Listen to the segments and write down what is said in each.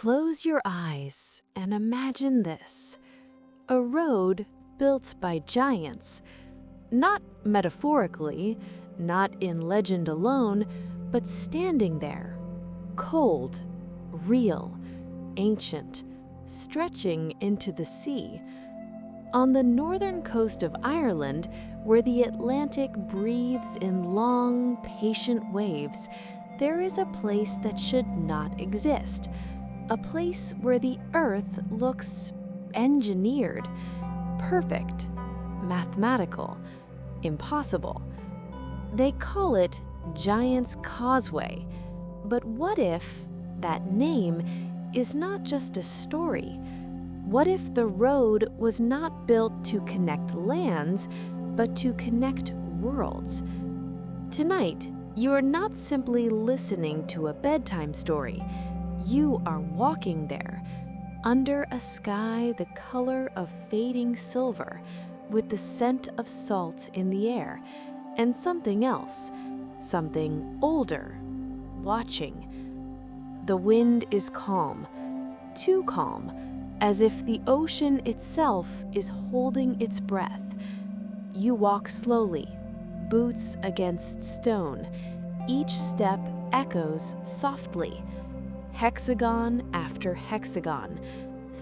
Close your eyes and imagine this: a road built by giants, not metaphorically, not in legend alone, but standing there, cold, real, ancient, stretching into the sea. On the northern coast of Ireland, where the Atlantic breathes in long, patient waves, there is a place that should not exist. A place where the earth looks engineered, perfect, mathematical, impossible. They call it Giant's Causeway. But what if that name is not just a story? What if the road was not built to connect lands, but to connect worlds? Tonight, you are not simply listening to a bedtime story. You are walking there, under a sky the color of fading silver, with the scent of salt in the air, and something else, something older, watching. The wind is calm, too calm, as if the ocean itself is holding its breath. You walk slowly, boots against stone. Each step echoes softly. Hexagon after hexagon,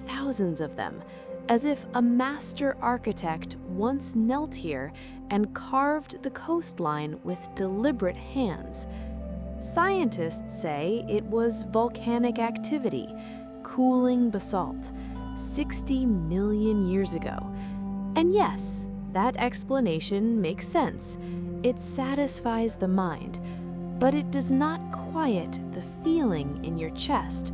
thousands of them, as if a master architect once knelt here and carved the coastline with deliberate hands. Scientists say it was volcanic activity, cooling basalt, 60 million years ago. And yes, that explanation makes sense. It satisfies the mind, but it does not quiet the feeling in your chest.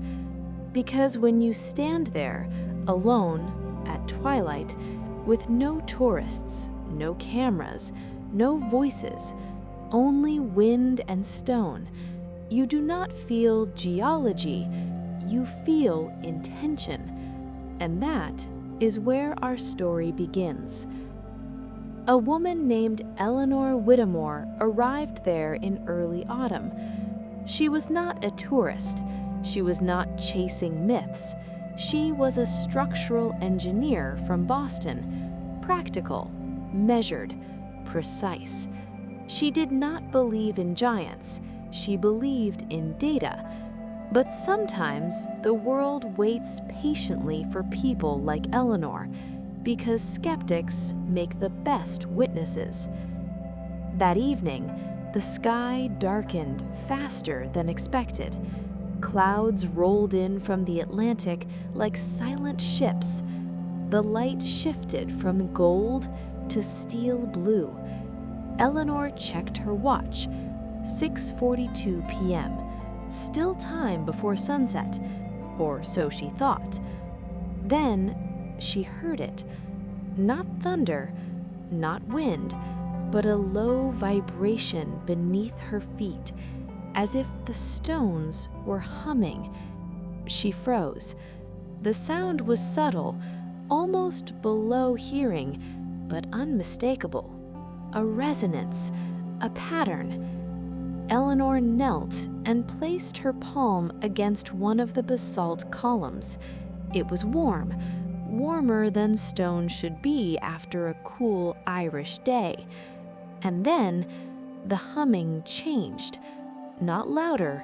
Because when you stand there, alone, at twilight, with no tourists, no cameras, no voices, only wind and stone, you do not feel geology, you feel intention. And that is where our story begins. A woman named Eleanor Whittemore arrived there in early autumn. She was not a tourist. She was not chasing myths. She was a structural engineer from Boston, practical, measured, precise. She did not believe in giants. She believed in data. But sometimes the world waits patiently for people like Eleanor, because skeptics make the best witnesses. That evening, the sky darkened faster than expected. Clouds rolled in from the Atlantic like silent ships. The light shifted from gold to steel blue. Eleanor checked her watch. 6:42 p.m. Still time before sunset, or so she thought. Then she heard it. Not thunder, not wind, but a low vibration beneath her feet, as if the stones were humming. She froze. The sound was subtle, almost below hearing, but unmistakable. A resonance, a pattern. Eleanor knelt and placed her palm against one of the basalt columns. It was warm, warmer than stone should be after a cool Irish day. And then the humming changed, not louder,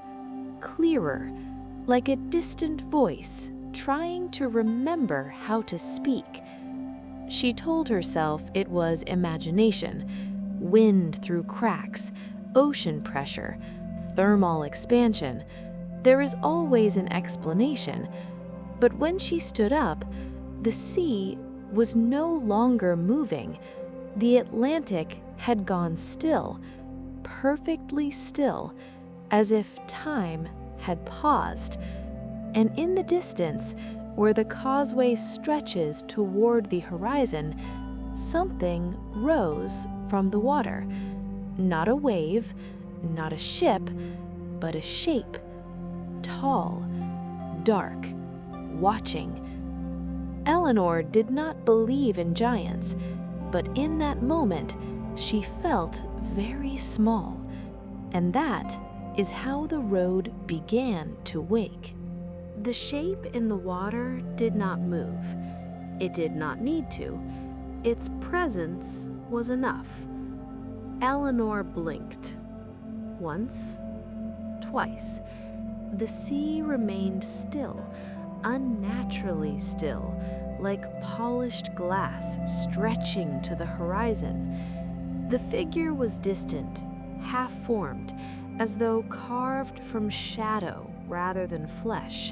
clearer, like a distant voice trying to remember how to speak. She told herself it was imagination, wind through cracks, ocean pressure, thermal expansion. There is always an explanation. But when she stood up, the sea was no longer moving. The Atlantic had gone still, perfectly still, as if time had paused. And in the distance, where the causeway stretches toward the horizon, something rose from the water. Not a wave, not a ship, but a shape. Tall, dark, watching. Eleanor did not believe in giants, but in that moment, she felt very small. And that is how the road began to wake. The shape in the water did not move. It did not need to. Its presence was enough. Eleanor blinked. Once, twice. The sea remained still, unnaturally still, like polished glass stretching to the horizon. The figure was distant, half-formed, as though carved from shadow rather than flesh.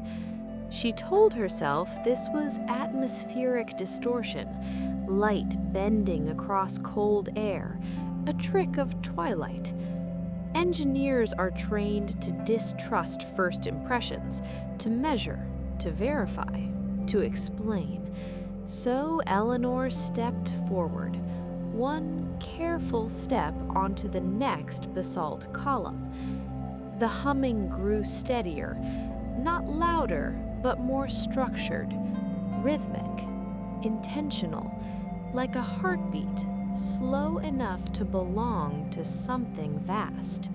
She told herself this was atmospheric distortion, light bending across cold air, a trick of twilight. Engineers are trained to distrust first impressions, to measure, to verify, to explain. So Eleanor stepped forward, one careful step onto the next basalt column. The humming grew steadier, not louder, but more structured, rhythmic, intentional, like a heartbeat, slow enough to belong to something vast.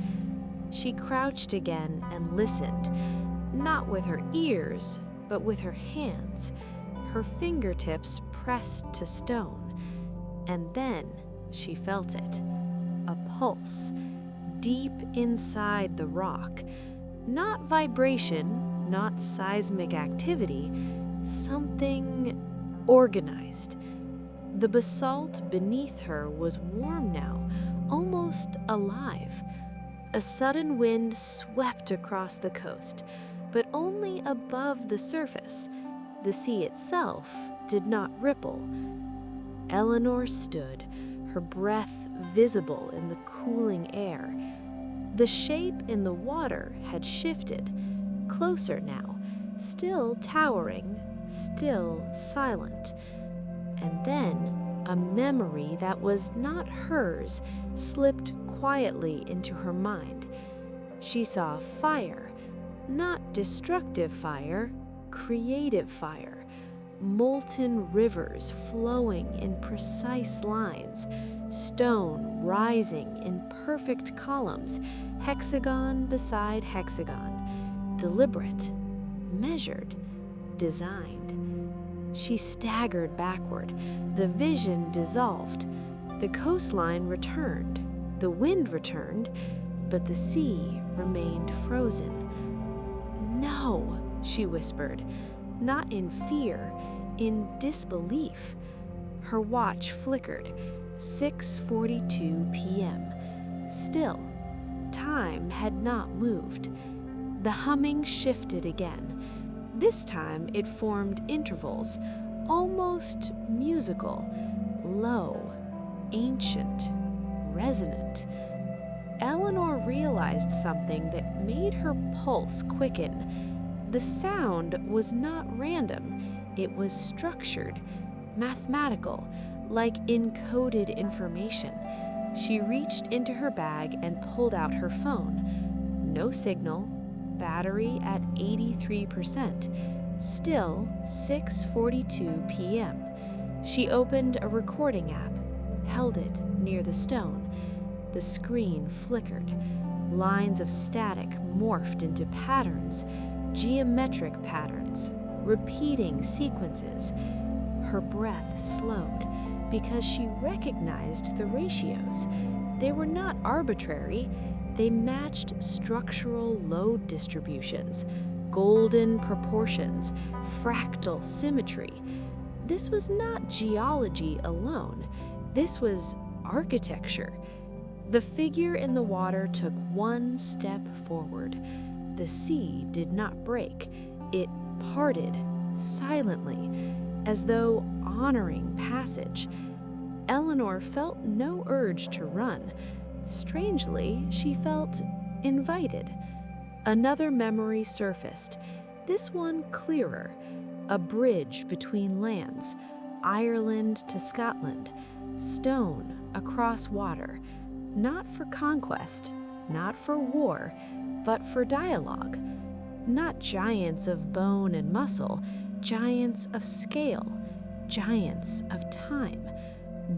She crouched again and listened, not with her ears, but with her hands, her fingertips pressed to stone. And then she felt it, a pulse, deep inside the rock. Not vibration, not seismic activity, something organized. The basalt beneath her was warm now, almost alive. A sudden wind swept across the coast, but only above the surface. The sea itself did not ripple. Eleanor stood, her breath visible in the cooling air. The shape in the water had shifted, closer now, still towering, still silent. And then a memory that was not hers slipped quietly into her mind. She saw fire, not destructive fire, creative fire, molten rivers flowing in precise lines, stone rising in perfect columns, hexagon beside hexagon, deliberate, measured, designed. She staggered backward. The vision dissolved. The coastline returned. The wind returned, but the sea remained frozen. "No," she whispered, not in fear, in disbelief. Her watch flickered. 6:42 p.m. Still, time had not moved. The humming shifted again. This time it formed intervals, almost musical, low, ancient, resonant. Eleanor realized something that made her pulse quicken. The sound was not random. It was structured, mathematical, like encoded information. She reached into her bag and pulled out her phone. No signal. Battery at 83%. Still 6:42 p.m. She opened a recording app, held it near the stone. The screen flickered. Lines of static morphed into patterns, geometric patterns, repeating sequences. Her breath slowed because she recognized the ratios. They were not arbitrary. They matched structural load distributions, golden proportions, fractal symmetry. This was not geology alone. This was architecture. The figure in the water took one step forward. The sea did not break. It parted silently, as though honoring passage. Eleanor felt no urge to run. Strangely, she felt invited. Another memory surfaced, this one clearer. A bridge between lands, Ireland to Scotland, stone across water, not for conquest, not for war, but for dialogue. Not giants of bone and muscle, giants of scale, giants of time.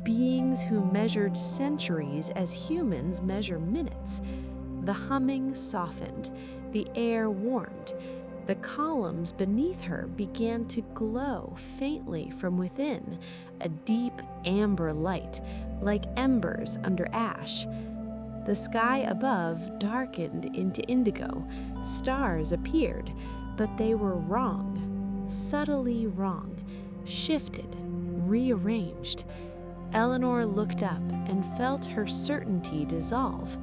Beings who measured centuries as humans measure minutes. The humming softened, the air warmed. The columns beneath her began to glow faintly from within, a deep amber light, like embers under ash. The sky above darkened into indigo. Stars appeared, but they were wrong, subtly wrong, shifted, rearranged. Eleanor looked up and felt her certainty dissolve.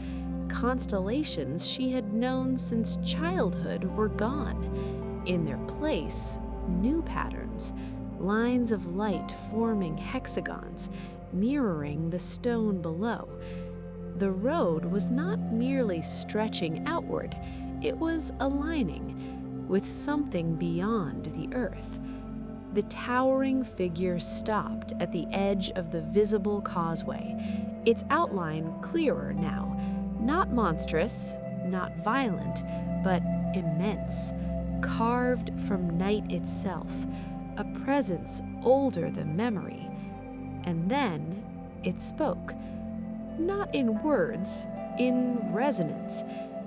Constellations she had known since childhood were gone. In their place, new patterns, lines of light forming hexagons, mirroring the stone below. The road was not merely stretching outward, it was aligning with something beyond the earth. The towering figure stopped at the edge of the visible causeway, its outline clearer now. Not monstrous, not violent, but immense, carved from night itself, a presence older than memory. And then it spoke, not in words, in resonance,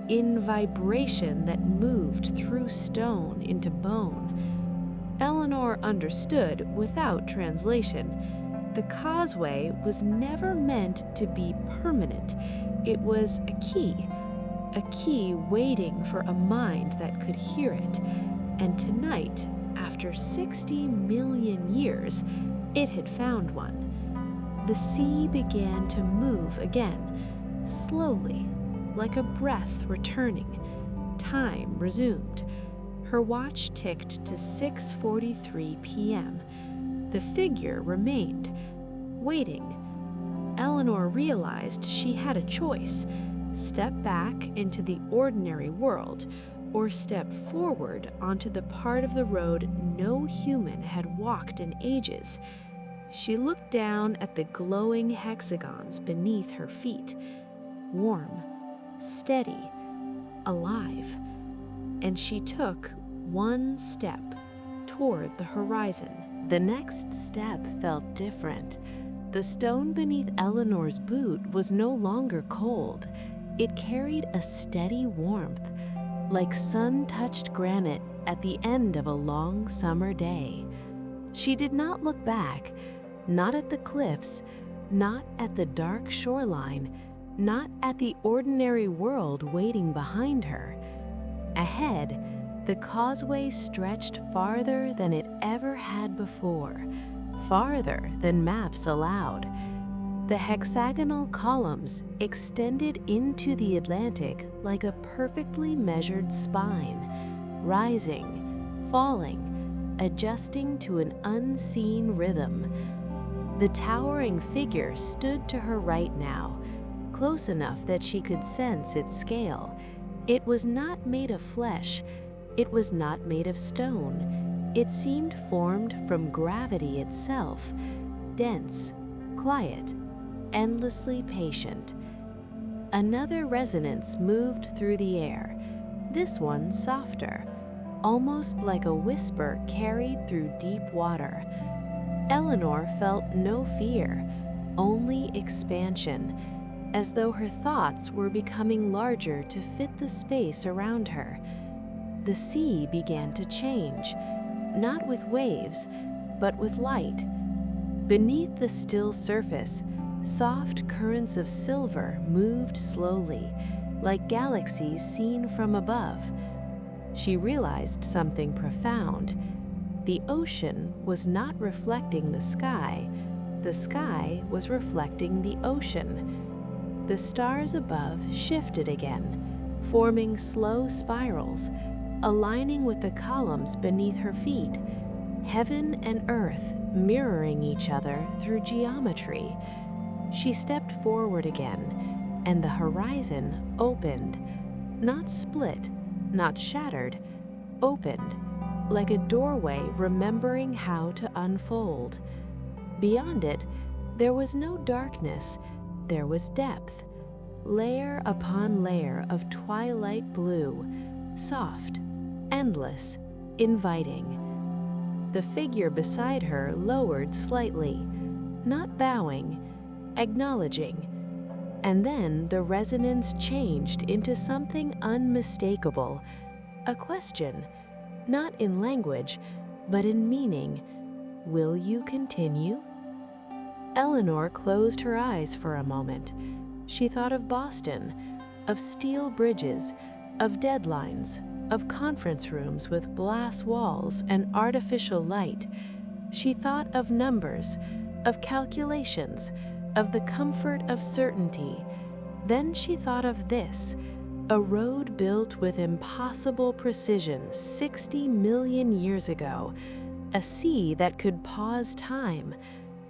in vibration that moved through stone into bone. Eleanor understood without translation. The causeway was never meant to be permanent. It was a key waiting for a mind that could hear it. And tonight, after 60 million years, it had found one. The sea began to move again, slowly, like a breath returning. Time resumed. Her watch ticked to 6:43 p.m. The figure remained, waiting. Eleanor realized she had a choice: step back into the ordinary world, or step forward onto the part of the road no human had walked in ages. She looked down at the glowing hexagons beneath her feet, warm, steady, alive, and she took one step toward the horizon. The next step felt different. The stone beneath Eleanor's boot was no longer cold. It carried a steady warmth, like sun-touched granite at the end of a long summer day. She did not look back, not at the cliffs, not at the dark shoreline, not at the ordinary world waiting behind her. Ahead, the causeway stretched farther than it ever had before, farther than maps allowed. The hexagonal columns extended into the Atlantic like a perfectly measured spine, rising, falling, adjusting to an unseen rhythm. The towering figure stood to her right now, close enough that she could sense its scale. It was not made of flesh. It was not made of stone. It seemed formed from gravity itself, dense, quiet, endlessly patient. Another resonance moved through the air, this one softer, almost like a whisper carried through deep water. Eleanor felt no fear, only expansion, as though her thoughts were becoming larger to fit the space around her. The sea began to change, not with waves, but with light. Beneath the still surface, soft currents of silver moved slowly, like galaxies seen from above. She realized something profound. The ocean was not reflecting the sky was reflecting the ocean. The stars above shifted again, forming slow spirals, aligning with the columns beneath her feet, heaven and earth mirroring each other through geometry. She stepped forward again, and the horizon opened, not split, not shattered, opened, like a doorway remembering how to unfold. Beyond it, there was no darkness, there was depth, layer upon layer of twilight blue, soft, endless, inviting. The figure beside her lowered slightly, not bowing, acknowledging, and then the resonance changed into something unmistakable, a question, not in language, but in meaning. Will you continue? Eleanor closed her eyes for a moment. She thought of Boston, of steel bridges, of deadlines, of conference rooms with glass walls and artificial light. She thought of numbers, of calculations, of the comfort of certainty. Then she thought of this, a road built with impossible precision 60 million years ago, a sea that could pause time,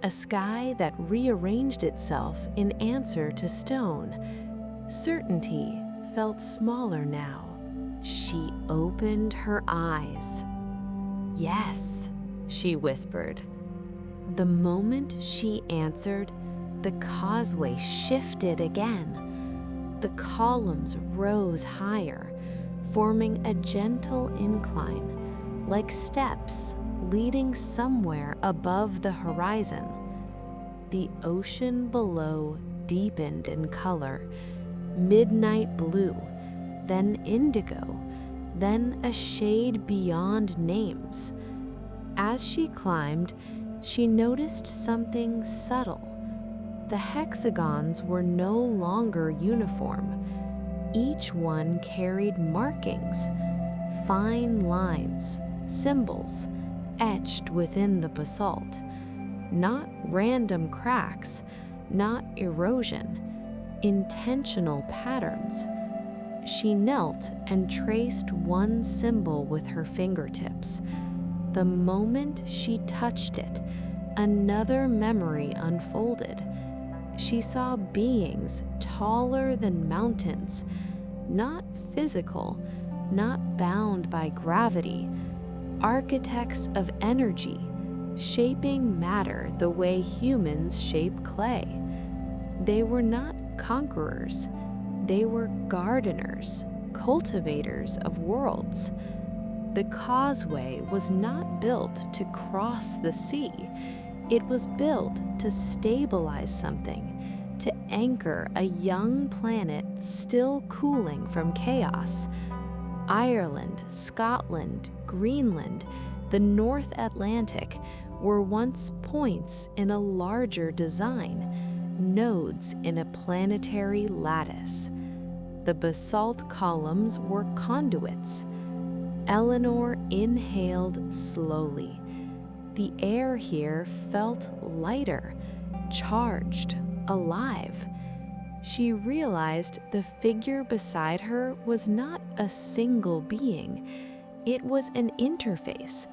a sky that rearranged itself in answer to stone. Certainty felt smaller now. She opened her eyes. "Yes," she whispered. The moment she answered, the causeway shifted again. The columns rose higher, forming a gentle incline, like steps leading somewhere above the horizon. The ocean below deepened in color, midnight blue, then indigo, then a shade beyond names. As she climbed, she noticed something subtle. The hexagons were no longer uniform. Each one carried markings, fine lines, symbols, etched within the basalt. Not random cracks, not erosion, intentional patterns. She knelt and traced one symbol with her fingertips. The moment she touched it, another memory unfolded. She saw beings taller than mountains, not physical, not bound by gravity, architects of energy, shaping matter the way humans shape clay. They were not conquerors. They were gardeners, cultivators of worlds. The causeway was not built to cross the sea. It was built to stabilize something, to anchor a young planet still cooling from chaos. Ireland, Scotland, Greenland, the North Atlantic were once points in a larger design, nodes in a planetary lattice. The basalt columns were conduits. Eleanor inhaled slowly. The air here felt lighter, charged, alive. She realized the figure beside her was not a single being. It was an interface,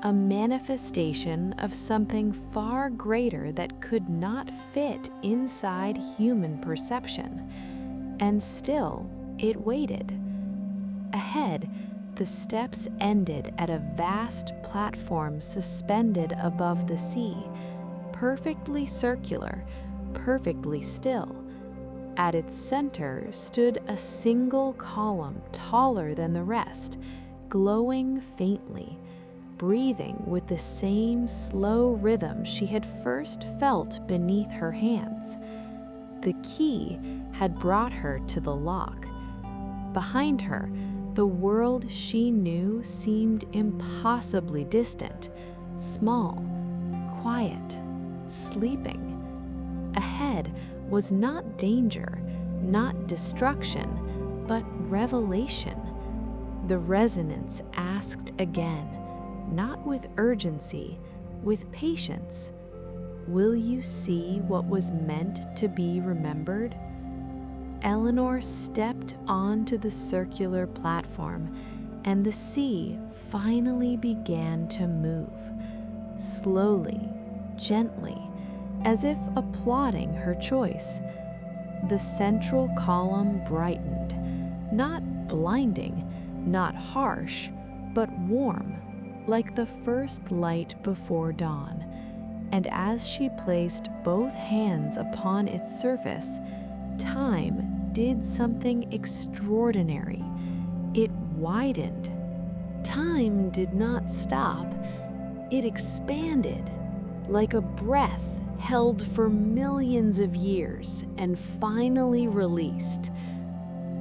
a manifestation of something far greater that could not fit inside human perception. And still, it waited. Ahead, the steps ended at a vast platform suspended above the sea, perfectly circular, perfectly still. At its center stood a single column taller than the rest, glowing faintly, breathing with the same slow rhythm she had first felt beneath her hands. The key had brought her to the lock. Behind her, the world she knew seemed impossibly distant, small, quiet, sleeping. Ahead was not danger, not destruction, but revelation. The resonance asked again, not with urgency, with patience. Will you see what was meant to be remembered? Eleanor stepped onto the circular platform, and the sea finally began to move, slowly, gently, as if applauding her choice. The central column brightened, not blinding, not harsh, but warm, like the first light before dawn. And as she placed both hands upon its surface, time did something extraordinary. It widened. Time did not stop. It expanded, like a breath held for millions of years and finally released.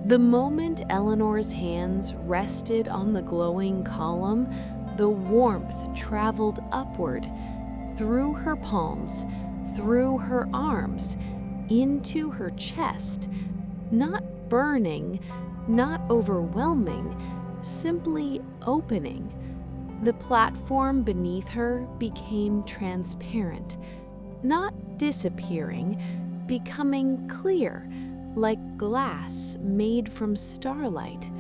The moment Eleanor's hands rested on the glowing column, the warmth traveled upward, through her palms, through her arms, into her chest, not burning, not overwhelming, simply opening. The platform beneath her became transparent, not disappearing, becoming clear, like glass made from starlight.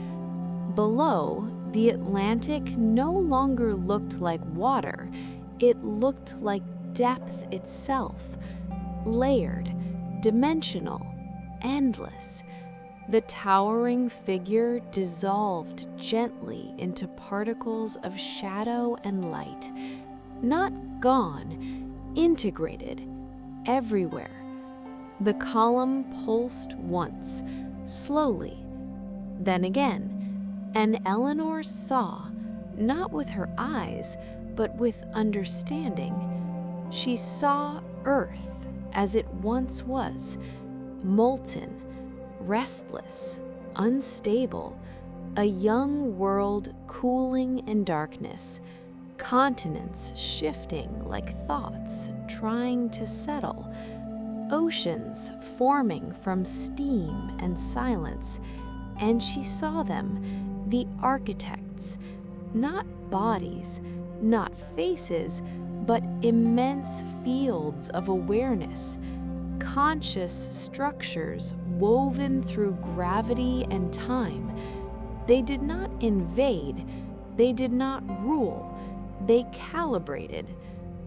Below, the Atlantic no longer looked like water, it looked like depth itself, layered, dimensional, endless. The towering figure dissolved gently into particles of shadow and light, not gone, integrated, everywhere. The column pulsed once, slowly, then again, and Eleanor saw, not with her eyes, but with understanding. She saw Earth as it once was, molten, restless, unstable, a young world cooling in darkness, continents shifting like thoughts trying to settle, oceans forming from steam and silence, and she saw them, the architects, not bodies, not faces, but immense fields of awareness, conscious structures woven through gravity and time. They did not invade, they did not rule, they calibrated.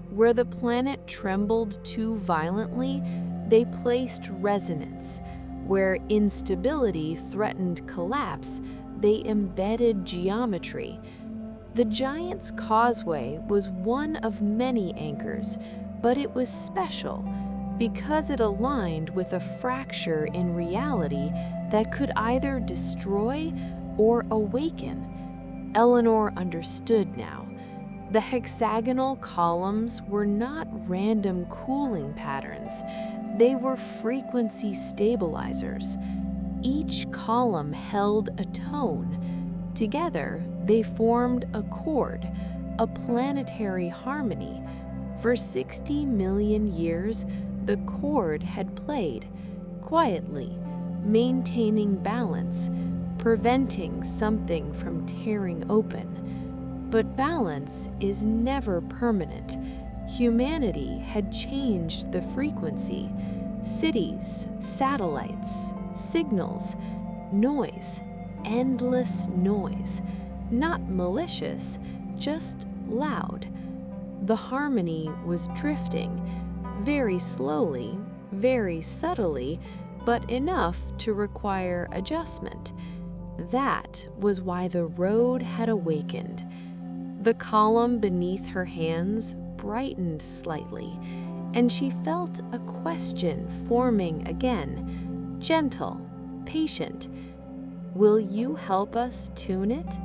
Where the planet trembled too violently, they placed resonance. Where instability threatened collapse, they embedded geometry. The giant's causeway was one of many anchors, but it was special because it aligned with a fracture in reality that could either destroy or awaken. Eleanor understood now. The hexagonal columns were not random cooling patterns. They were frequency stabilizers. Each column held a tone. Together, they formed a chord, a planetary harmony. For 60 million years, the chord had played, quietly, maintaining balance, preventing something from tearing open. But balance is never permanent. Humanity had changed the frequency. Cities, satellites, signals, noise, endless noise. Not malicious, just loud. The harmony was drifting, very slowly, very subtly, but enough to require adjustment. That was why the road had awakened. The column beneath her hands brightened slightly, and she felt a question forming again, gentle, patient. Will you help us tune it?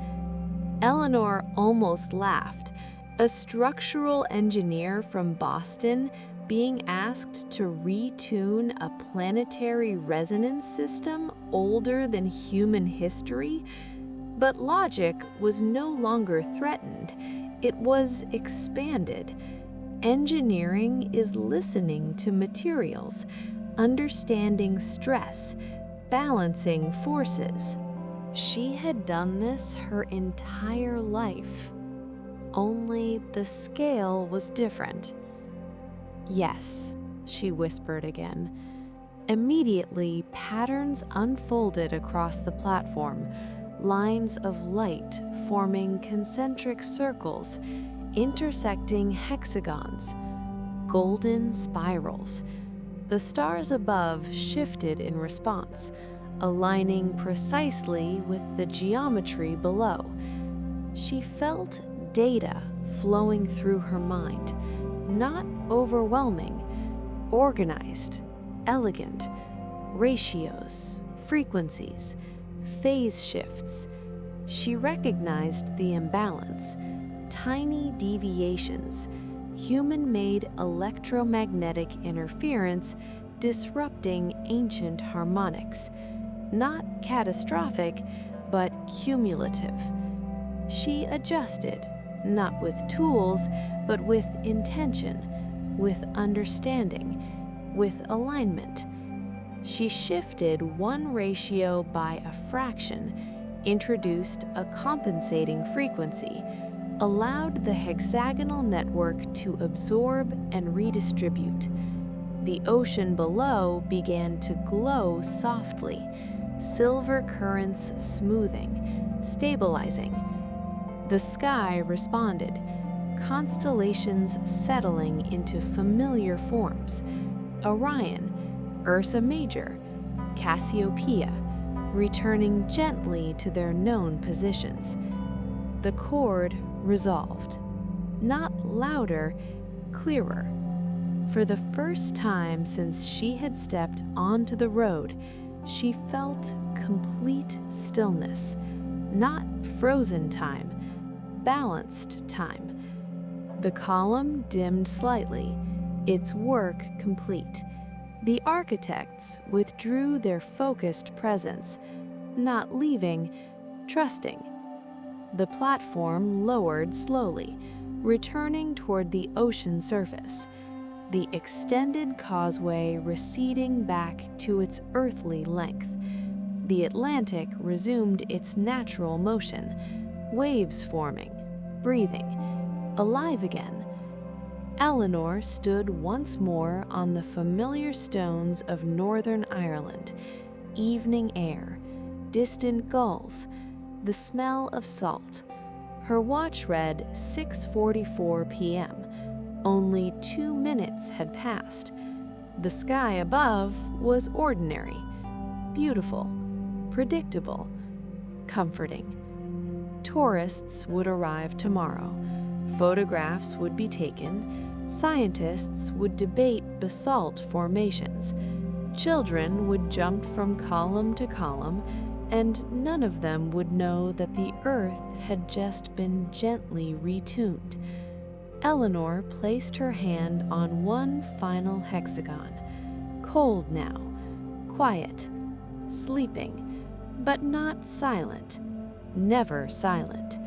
Eleanor almost laughed. A structural engineer from Boston being asked to retune a planetary resonance system older than human history? But logic was no longer threatened. It was expanded. Engineering is listening to materials, understanding stress, balancing forces. She had done this her entire life. Only the scale was different. Yes, she whispered again. Immediately, patterns unfolded across the platform, lines of light forming concentric circles, intersecting hexagons, golden spirals. The stars above shifted in response, aligning precisely with the geometry below. She felt data flowing through her mind, not overwhelming, organized, elegant, ratios, frequencies, phase shifts. She recognized the imbalance, tiny deviations, human-made electromagnetic interference disrupting ancient harmonics. not catastrophic, but cumulative. She adjusted, not with tools, but with intention, with understanding, with alignment. She shifted one ratio by a fraction, introduced a compensating frequency, allowed the hexagonal network to absorb and redistribute. The ocean below began to glow softly, silver currents smoothing, stabilizing. The sky responded, constellations settling into familiar forms. Orion, Ursa Major, Cassiopeia, returning gently to their known positions. The chord resolved, not louder, clearer. For the first time since she had stepped onto the road, she felt complete stillness, not frozen time, balanced time. The column dimmed slightly, its work complete. The architects withdrew their focused presence, not leaving, trusting. The platform lowered slowly, returning toward the ocean surface, the extended causeway receding back to its earthly length. The Atlantic resumed its natural motion, waves forming, breathing, alive again. Eleanor stood once more on the familiar stones of Northern Ireland, evening air, distant gulls, the smell of salt. Her watch read 6:44 p.m. Only 2 minutes had passed. The sky above was ordinary, beautiful, predictable, comforting. Tourists would arrive tomorrow. Photographs would be taken. Scientists would debate basalt formations. Children would jump from column to column, and none of them would know that the earth had just been gently retuned. Eleanor placed her hand on one final hexagon, cold now, quiet, sleeping, but not silent, never silent,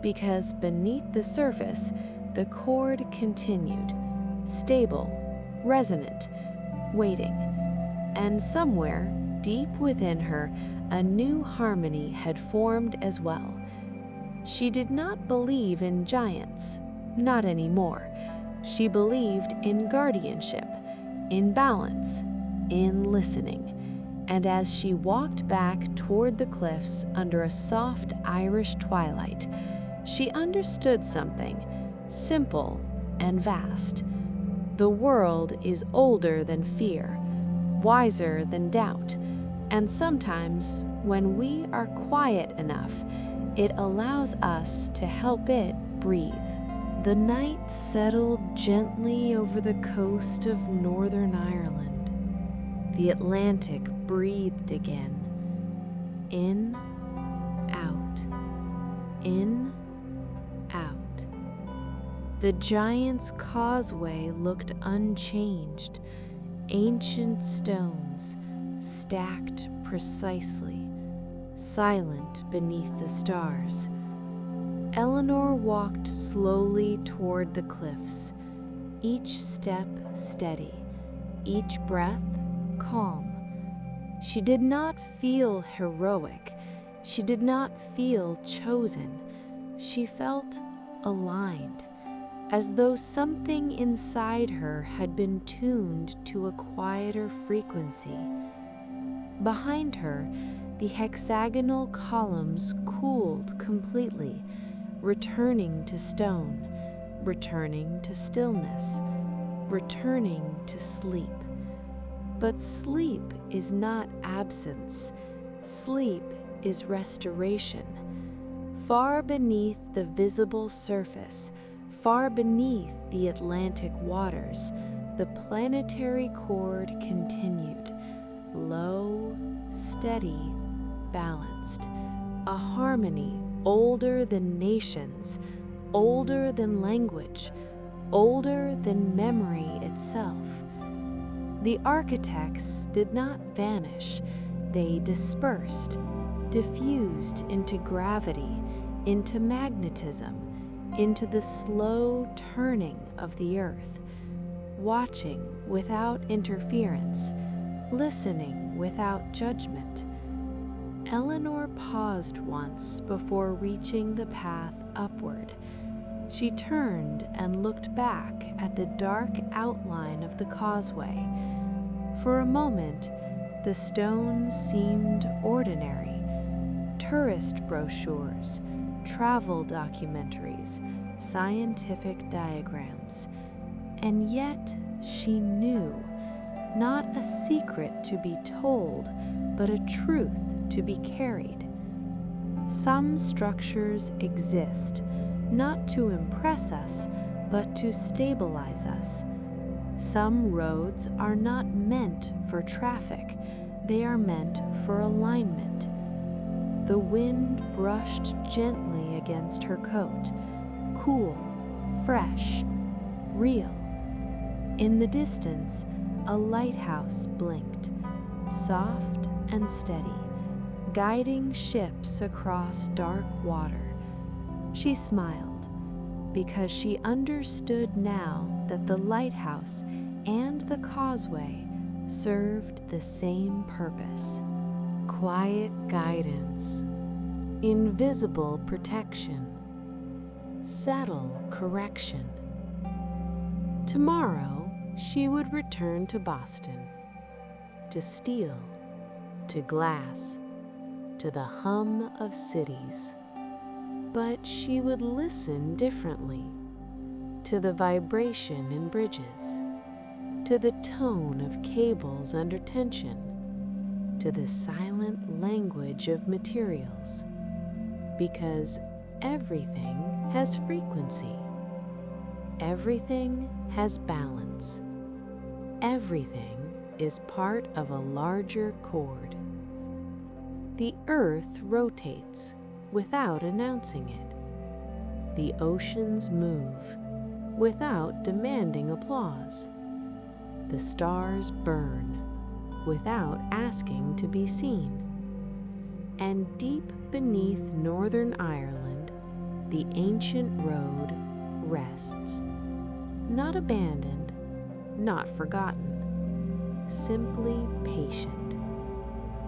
because beneath the surface, the chord continued, stable, resonant, waiting. And somewhere, deep within her, a new harmony had formed as well. She did not believe in giants, not anymore. She believed in guardianship, in balance, in listening. And as she walked back toward the cliffs under a soft Irish twilight, she understood something, simple and vast. The world is older than fear, wiser than doubt, and sometimes, when we are quiet enough, it allows us to help it breathe. The night settled gently over the coast of Northern Ireland. The Atlantic breathed again. In, out, in, out. The giant's causeway looked unchanged, ancient stones stacked precisely, silent beneath the stars. Eleanor walked slowly toward the cliffs, each step steady, each breath calm. She did not feel heroic. She did not feel chosen. She felt aligned, as though something inside her had been tuned to a quieter frequency. Behind her, the hexagonal columns cooled completely, returning to stone, returning to stillness, returning to sleep. But sleep is not absence. Sleep is restoration. Far beneath the visible surface, far beneath the Atlantic waters, the planetary chord continued, low, steady, balanced, a harmony older than nations, older than language, older than memory itself. The architects did not vanish. They dispersed, diffused into gravity, into magnetism, into the slow turning of the earth, watching without interference, listening without judgment. Eleanor paused once before reaching the path upward. She turned and looked back at the dark outline of the causeway. For a moment, the stones seemed ordinary. Tourist brochures, travel documentaries, scientific diagrams. And yet she knew, not a secret to be told, but a truth to be carried. Some structures exist, not to impress us, but to stabilize us. Some roads are not meant for traffic, they are meant for alignment. The wind brushed gently against her coat, cool, fresh, real. In the distance, a lighthouse blinked, soft and steady, guiding ships across dark water. She smiled, because she understood now that the lighthouse and the causeway served the same purpose. Quiet guidance, invisible protection, subtle correction. Tomorrow, she would return to Boston, to steel, to glass, to the hum of cities. But she would listen differently, to the vibration in bridges, to the tone of cables under tension, to the silent language of materials, because everything has frequency, everything has balance, everything is part of a larger chord. The earth rotates without announcing it. The oceans move without demanding applause. The stars burn without asking to be seen. And deep beneath Northern Ireland, the ancient road rests. Not abandoned, not forgotten, simply patient,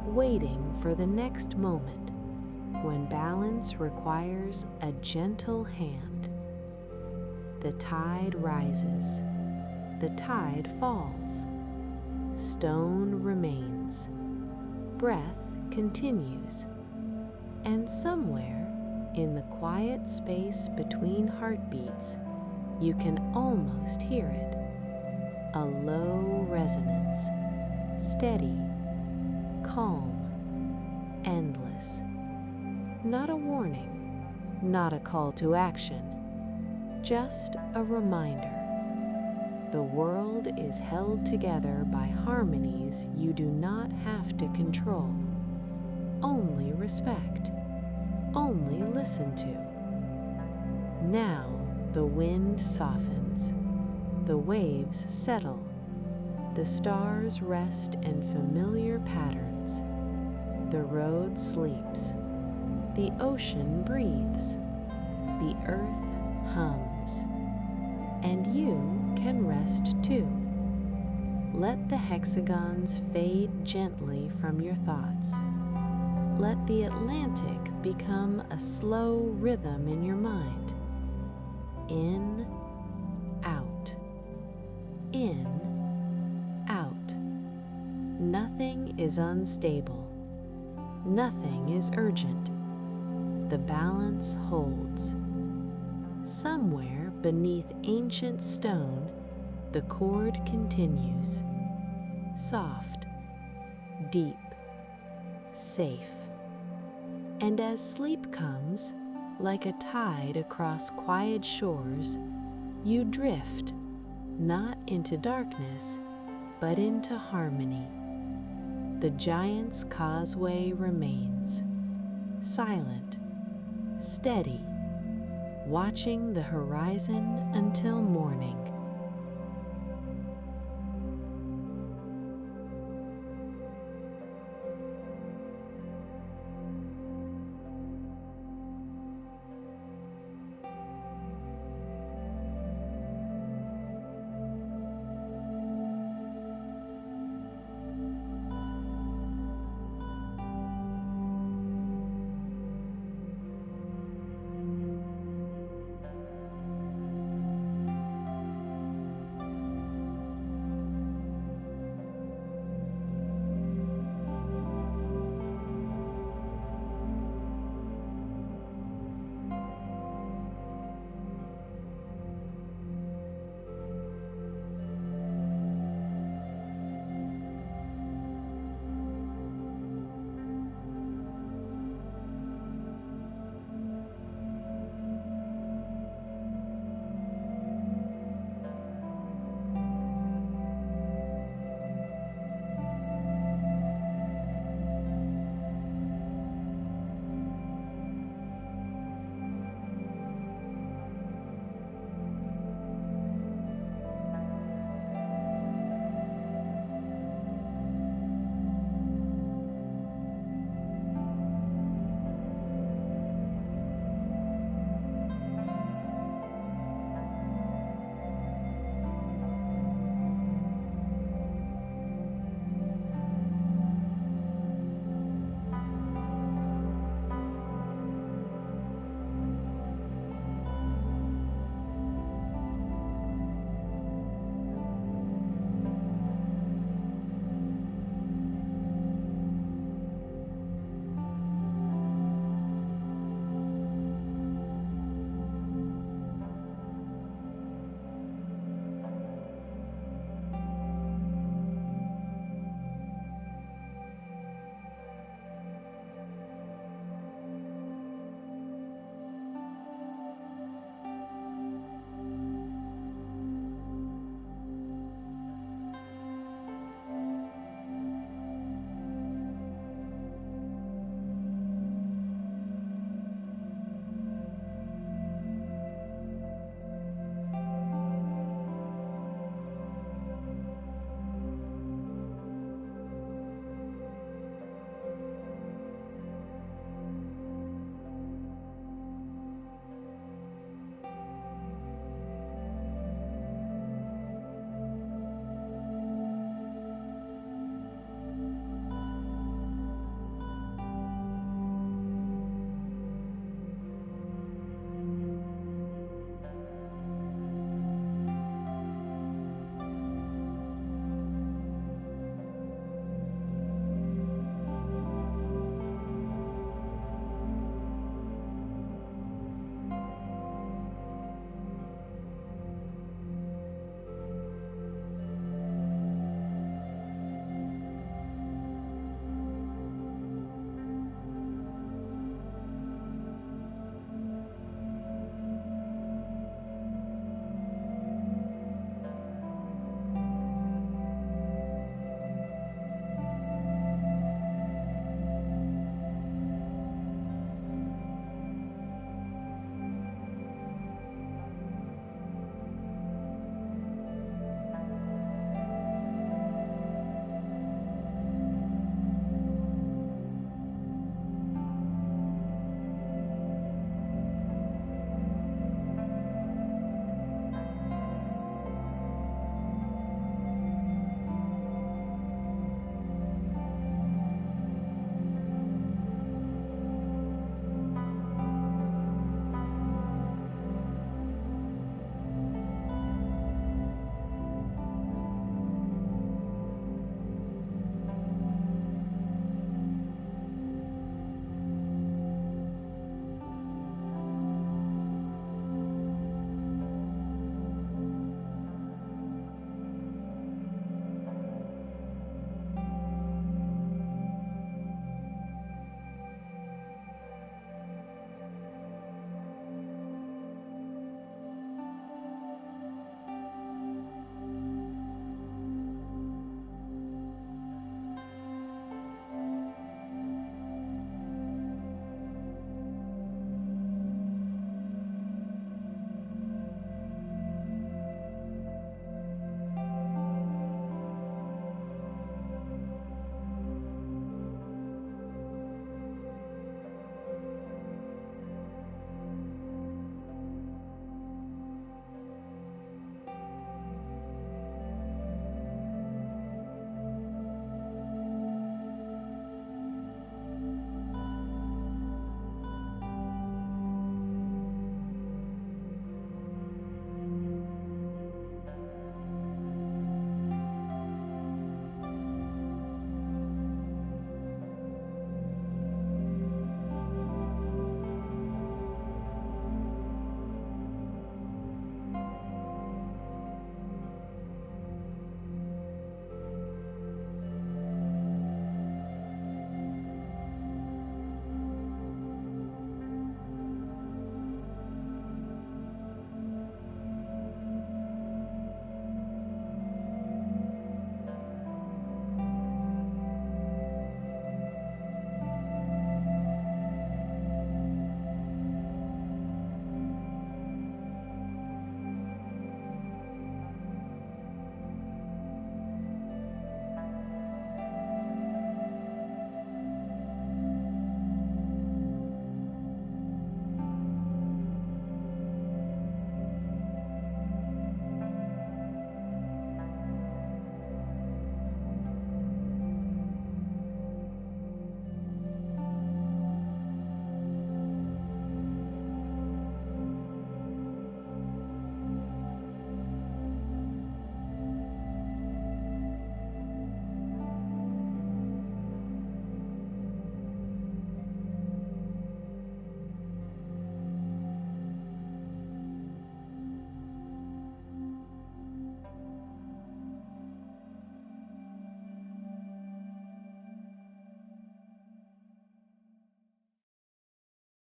waiting for the next moment when balance requires a gentle hand. The tide rises, the tide falls, stone remains, breath continues, and somewhere in the quiet space between heartbeats, you can almost hear it. A low resonance, steady, calm, endless. Not a warning, not a call to action, just a reminder. The world is held together by harmonies you do not have to control, only respect, only listen to. Now the wind softens, the waves settle, the stars rest in familiar patterns, the road sleeps, the ocean breathes, the earth hums, and you can rest too. Let the hexagons fade gently from your thoughts. Let the Atlantic become a slow rhythm in your mind. In, out, in, out. Nothing is unstable. Nothing is urgent. The balance holds. Somewhere beneath ancient stone, the chord continues. Soft, deep, safe. And as sleep comes, like a tide across quiet shores, you drift, not into darkness, but into harmony. The giant's causeway remains, silent, steady, watching the horizon until morning.